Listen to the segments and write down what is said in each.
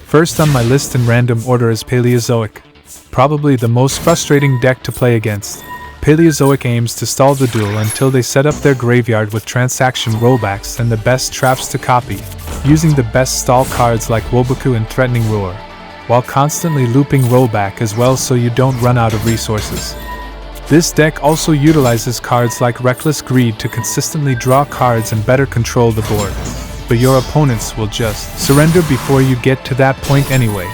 First on my list in random order is Paleozoic. Probably the most frustrating deck to play against. Paleozoic aims to stall the duel until they set up their graveyard with transaction rollbacks and the best traps to copy, using the best stall cards like Woboku and Threatening Roar, while constantly looping rollback as well so you don't run out of resources. This deck also utilizes cards like Reckless Greed to consistently draw cards and better control the board, but your opponents will just surrender before you get to that point anyway.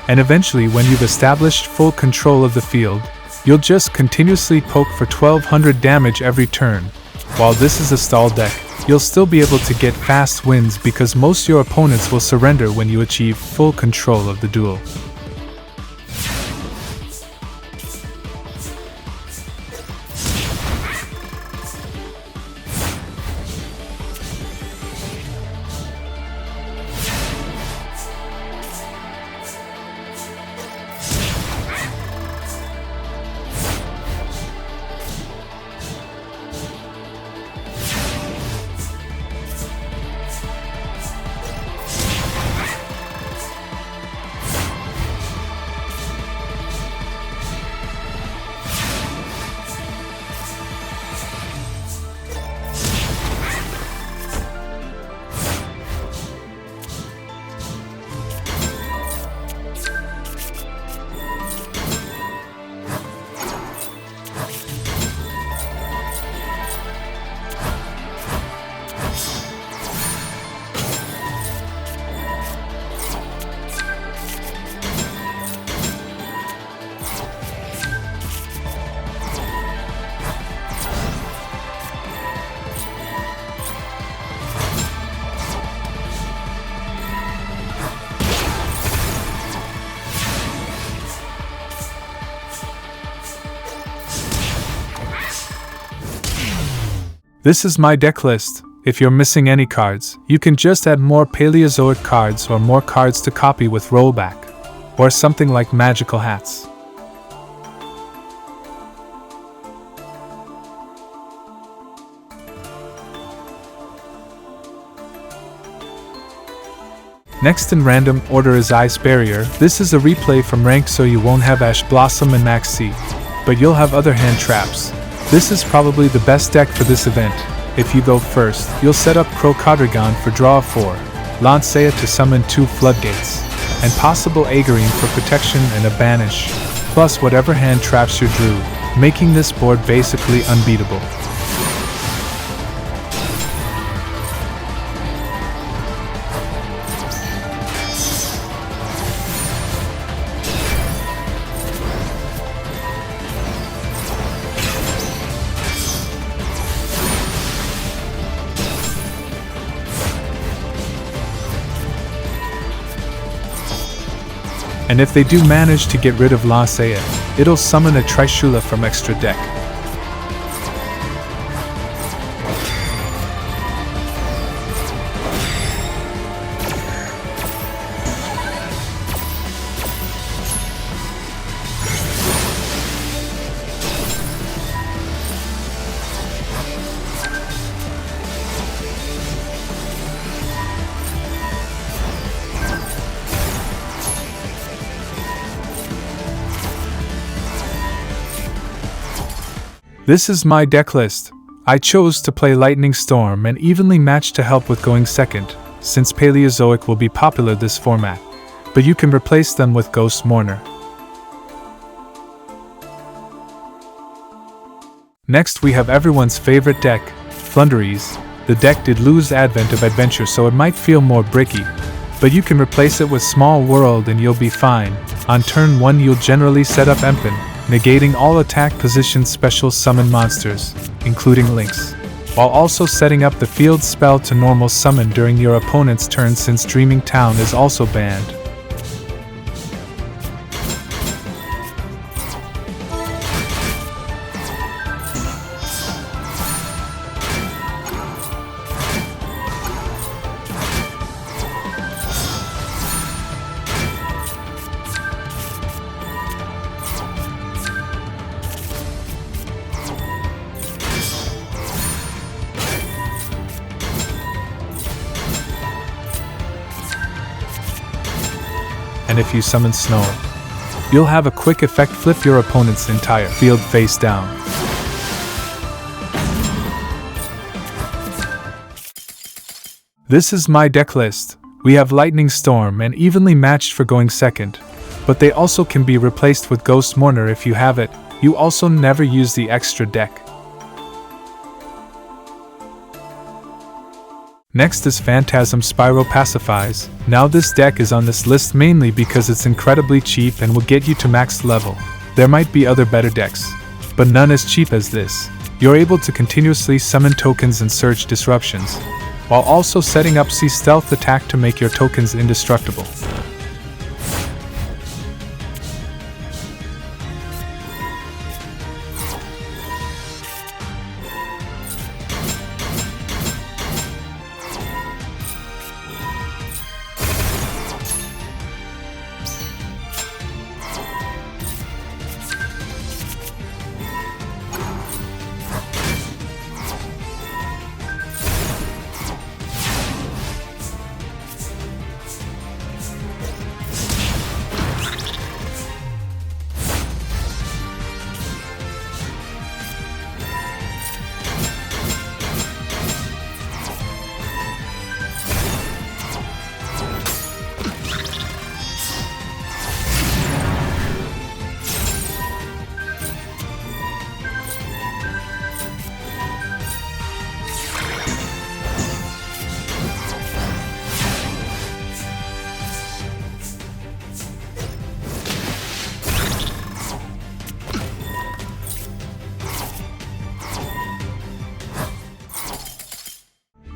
And eventually, when you've established full control of the field, you'll just continuously poke for 1200 damage every turn. While this is a stall deck, you'll still be able to get fast wins because most your opponents will surrender when you achieve full control of the duel. This is my deck list. If you're missing any cards, you can just add more Paleozoic cards or more cards to copy with rollback, or something like magical hats. Next in random order is Ice Barrier. This is a replay from ranked, so you won't have Ash Blossom and Max C, but you'll have other hand traps. This is probably the best deck for this event. If you go first, you'll set up Crocodragon for draw 4, Lancea to summon 2 Floodgates, and possible Agarine for protection and a banish, plus whatever hand traps you drew, making this board basically unbeatable. And if they do manage to get rid of Lancea, it'll summon a Trishula from extra deck. This is my deck list. I chose to play Lightning Storm and evenly matched to help with going second, since Paleozoic will be popular this format, but you can replace them with Ghost Mourner. Next we have everyone's favorite deck, Floowandereeze. The deck did lose Advent of Adventure, so it might feel more bricky, but you can replace it with Small World and you'll be fine. On turn 1 you'll generally set up Empen, negating all attack position special summon monsters, including Lynx, while also setting up the field spell to normal summon during your opponent's turn since Dreaming Town is also banned. And if you summon Snow, you'll have a quick effect: flip your opponent's entire field face down. This is my deck list. We have Lightning Storm and Evenly Matched for going second, but they also can be replaced with Ghost Mourner if you have it. You also never use the extra deck. Next is Phantasm Spyro Pacifis. Now this deck is on this list mainly because it's incredibly cheap and will get you to max level. There might be other better decks, but none as cheap as this. You're able to continuously summon tokens and surge disruptions, while also setting up C stealth attack to make your tokens indestructible.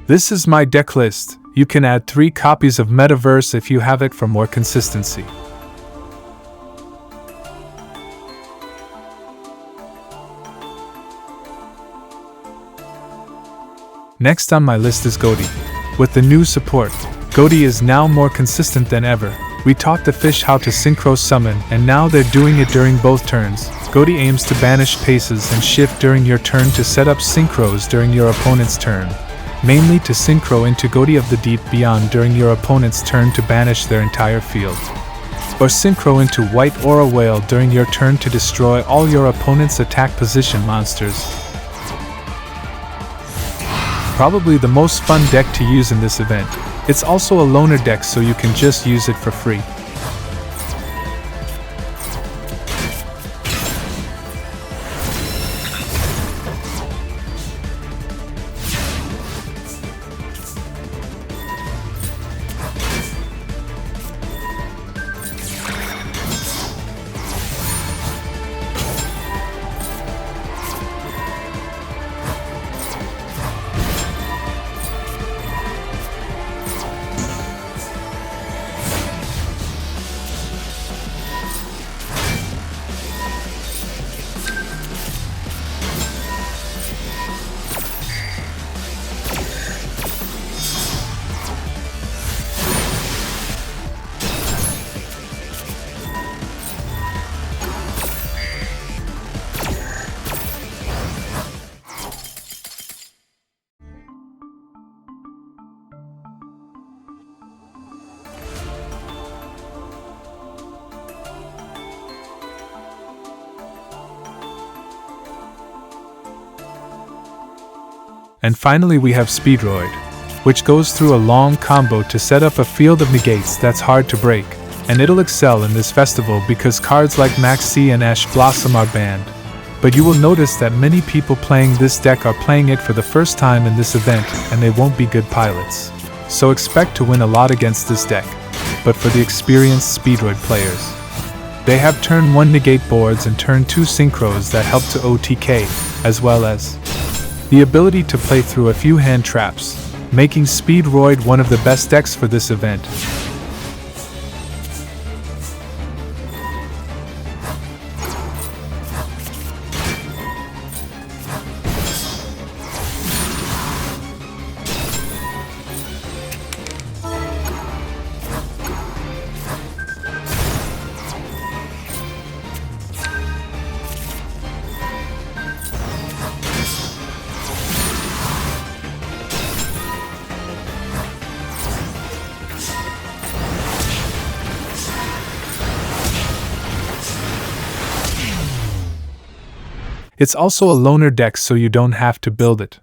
This is my deck list. You can add 3 copies of Metaverse if you have it for more consistency. Next on my list is Ghoti. With the new support, Ghoti is now more consistent than ever. We taught the fish how to synchro summon, and now they're doing it during both turns. Ghoti aims to banish paces and shift during your turn to set up synchros during your opponent's turn, mainly to synchro into Ghoti of the Deep Beyond during your opponent's turn to banish their entire field, or synchro into White Aura Whale during your turn to destroy all your opponent's attack position monsters. Probably the most fun deck to use in this event. It's also a loner deck, so you can just use it for free. And finally we have Speedroid, which goes through a long combo to set up a field of negates that's hard to break, and it'll excel in this festival because cards like Maxi and Ash Blossom are banned. But you will notice that many people playing this deck are playing it for the first time in this event, and they won't be good pilots. So expect to win a lot against this deck. But for the experienced Speedroid players, they have turn 1 negate boards and turn 2 synchros that help to OTK, as well as the ability to play through a few hand traps, making Speedroid one of the best decks for this event. It's also a loner deck, so you don't have to build it.